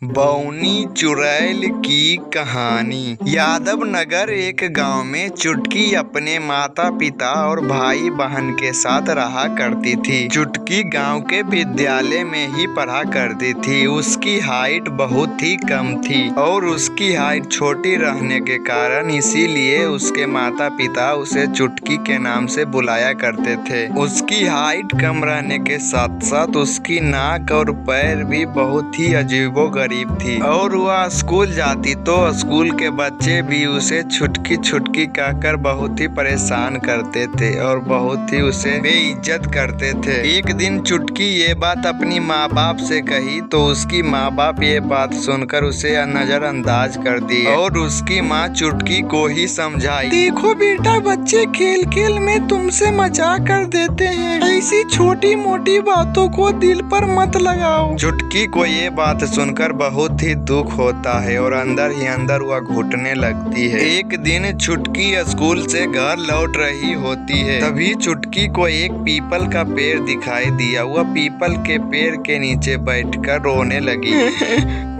बौनी चुड़ैल की कहानी। यादव नगर एक गांव में चुटकी अपने माता पिता और भाई बहन के साथ रहा करती थी। चुटकी गांव के विद्यालय में ही पढ़ा करती थी। उसकी हाइट बहुत ही कम थी और उसकी हाइट छोटी रहने के कारण इसीलिए उसके माता पिता उसे चुटकी के नाम से बुलाया करते थे। उसकी हाइट कम रहने के साथ साथ उसकी नाक और पैर भी बहुत ही अजीबोगरीब थी और वह स्कूल जाती तो स्कूल के बच्चे भी उसे छुटकी छुटकी कहकर बहुत ही परेशान करते थे और बहुत ही उसे बेइज्जत करते थे। एक दिन चुटकी ये बात अपनी माँ बाप से कही तो उसकी माँ बाप ये बात सुनकर उसे नजरअंदाज कर दी और उसकी माँ चुटकी को ही समझाई, देखो बेटा, बच्चे खेल खेल में तुमसे मजाक कर देते हैं, ऐसी छोटी मोटी बातों को दिल पर मत लगाओ। चुटकी को ये बात सुनकर बहुत ही दुख होता है और अंदर ही अंदर वह घुटने लगती है। एक दिन चुटकी स्कूल से घर लौट रही होती है, तभी चुटकी को एक पीपल का पेड़ दिखाई दिया। वह पीपल के पेड़ के नीचे बैठकर रोने लगी।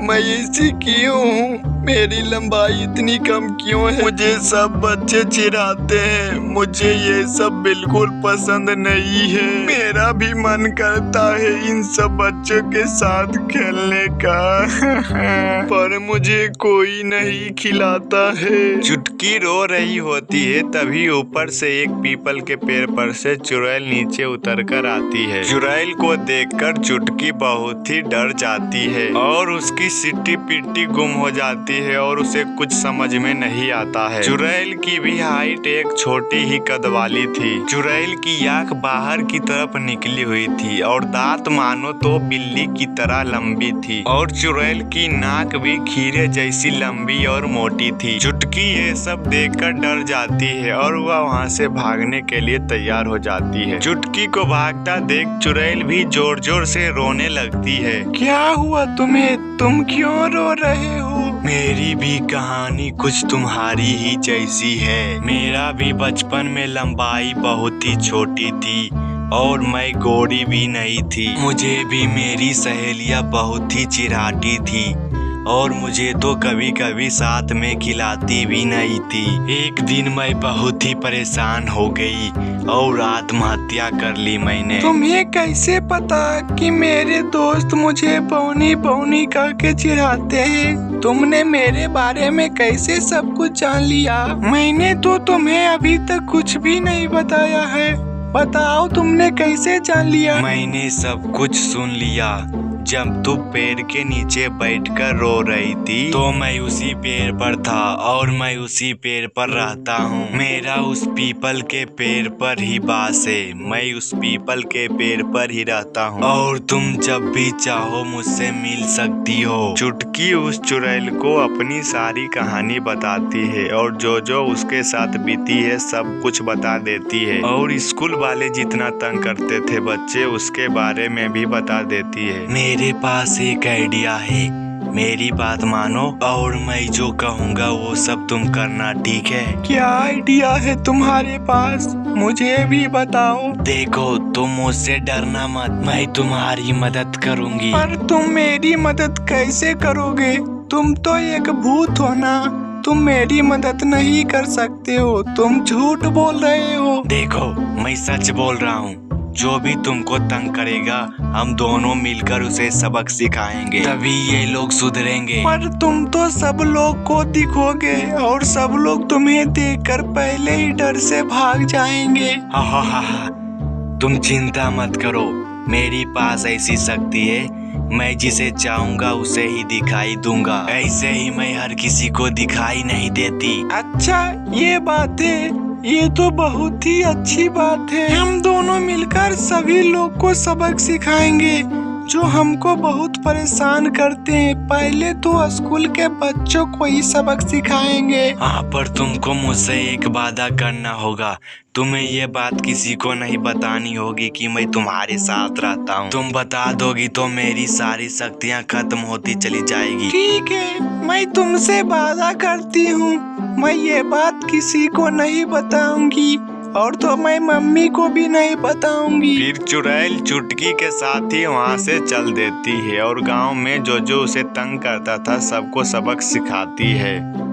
मैं ऐसी क्यों हूँ? मेरी लंबाई इतनी कम क्यों है? मुझे सब बच्चे चिढ़ाते हैं, मुझे ये सब बिल्कुल पसंद नहीं है। मेरा भी मन करता है इन सब बच्चों के साथ खेलने का पर मुझे कोई नहीं खिलाता है। चुटकी रो रही होती है, तभी ऊपर से एक पीपल के पेड़ पर से चुड़ैल नीचे उतर कर आती है। चुड़ैल को देखकर चुटकी बहुत ही डर जाती है और उसकी सिट्टी पिट्टी गुम हो जाती है और उसे कुछ समझ में नहीं आता है। चुड़ैल की भी हाइट एक छोटी ही कद वाली थी। चुड़ैल की आंख बाहर की तरफ निकली हुई थी और दांत मानो तो बिल्ली की तरह लंबी थी और चुड़ैल की नाक भी खीरे जैसी लंबी और मोटी थी। चुटकी ये सब देखकर डर जाती है और वह वहाँ से भागने के लिए तैयार हो जाती है। चुटकी को भागता देख चुड़ैल भी जोर जोर से रोने लगती है। क्या हुआ तुम्हें? तुम क्यों रो रहे हो? मेरी भी कहानी कुछ तुम्हारी ही जैसी है। मेरा भी बचपन में लंबाई बहुत ही छोटी थी और मैं गोरी भी नहीं थी। मुझे भी मेरी सहेलियां बहुत ही चिढ़ाती थी और मुझे तो कभी कभी साथ में खिलाती भी नहीं थी। एक दिन मैं बहुत ही परेशान हो गई और आत्महत्या कर ली मैंने। तुम्हें कैसे पता कि मेरे दोस्त मुझे बौनी बौनी कह के चिढ़ाते हैं? तुमने मेरे बारे में कैसे सब कुछ जान लिया? मैंने तो तुम्हें अभी तक कुछ भी नहीं बताया है। बताओ तुमने कैसे जान लिया? मैंने सब कुछ सुन लिया। जब तू पेड़ के नीचे बैठकर रो रही थी तो मैं उसी पेड़ पर था और मैं उसी पेड़ पर रहता हूँ। मेरा उस पीपल के पेड़ पर ही बास है। मैं उस पीपल के पेड़ पर ही रहता हूँ और तुम जब भी चाहो मुझसे मिल सकती हो। चुटकी उस चुड़ैल को अपनी सारी कहानी बताती है और जो जो उसके साथ बीती है सब कुछ बता देती है और स्कूल वाले जितना तंग करते थे बच्चे उसके बारे में भी बता देती है। मेरे पास एक आइडिया है, मेरी बात मानो और मैं जो कहूँगा वो सब तुम करना, ठीक है? क्या आइडिया है तुम्हारे पास? मुझे भी बताओ। देखो, तुम मुझसे डरना मत, मैं तुम्हारी मदद करूँगी। पर तुम मेरी मदद कैसे करोगे? तुम तो एक भूत हो ना, तुम मेरी मदद नहीं कर सकते हो। तुम झूठ बोल रहे हो। देखो, मैं सच बोल रहा हूँ। जो भी तुमको तंग करेगा हम दोनों मिलकर उसे सबक सिखाएंगे, तभी ये लोग सुधरेंगे। पर तुम तो सब लोग को दिखोगे और सब लोग तुम्हें देखकर पहले ही डर से भाग जाएंगे। हा। तुम चिंता मत करो, मेरी पास ऐसी शक्ति है, मैं जिसे चाहूंगा उसे ही दिखाई दूंगा। ऐसे ही मैं हर किसी को दिखाई नहीं देती। अच्छा, ये बात है। ये तो बहुत ही अच्छी बात है। हम दोनों मिलकर सभी लोग को सबक सिखाएंगे जो हमको बहुत परेशान करते हैं। पहले तो स्कूल के बच्चों को ही सबक सिखाएंगे। हाँ, पर तुमको मुझसे एक वादा करना होगा। तुम्हें ये बात किसी को नहीं बतानी होगी कि मैं तुम्हारे साथ रहता हूँ। तुम बता दोगी तो मेरी सारी शक्तियाँ खत्म होती चली जाएगी। ठीक है, मैं तुमसे वादा करती हूँ, मैं ये बात किसी को नहीं बताऊंगी। और तो मैं मम्मी को भी नहीं बताऊंगी। फिर चुड़ैल चुटकी के साथ ही वहाँ से चल देती है और गांव में जो उसे तंग करता था सबको सबक सिखाती है।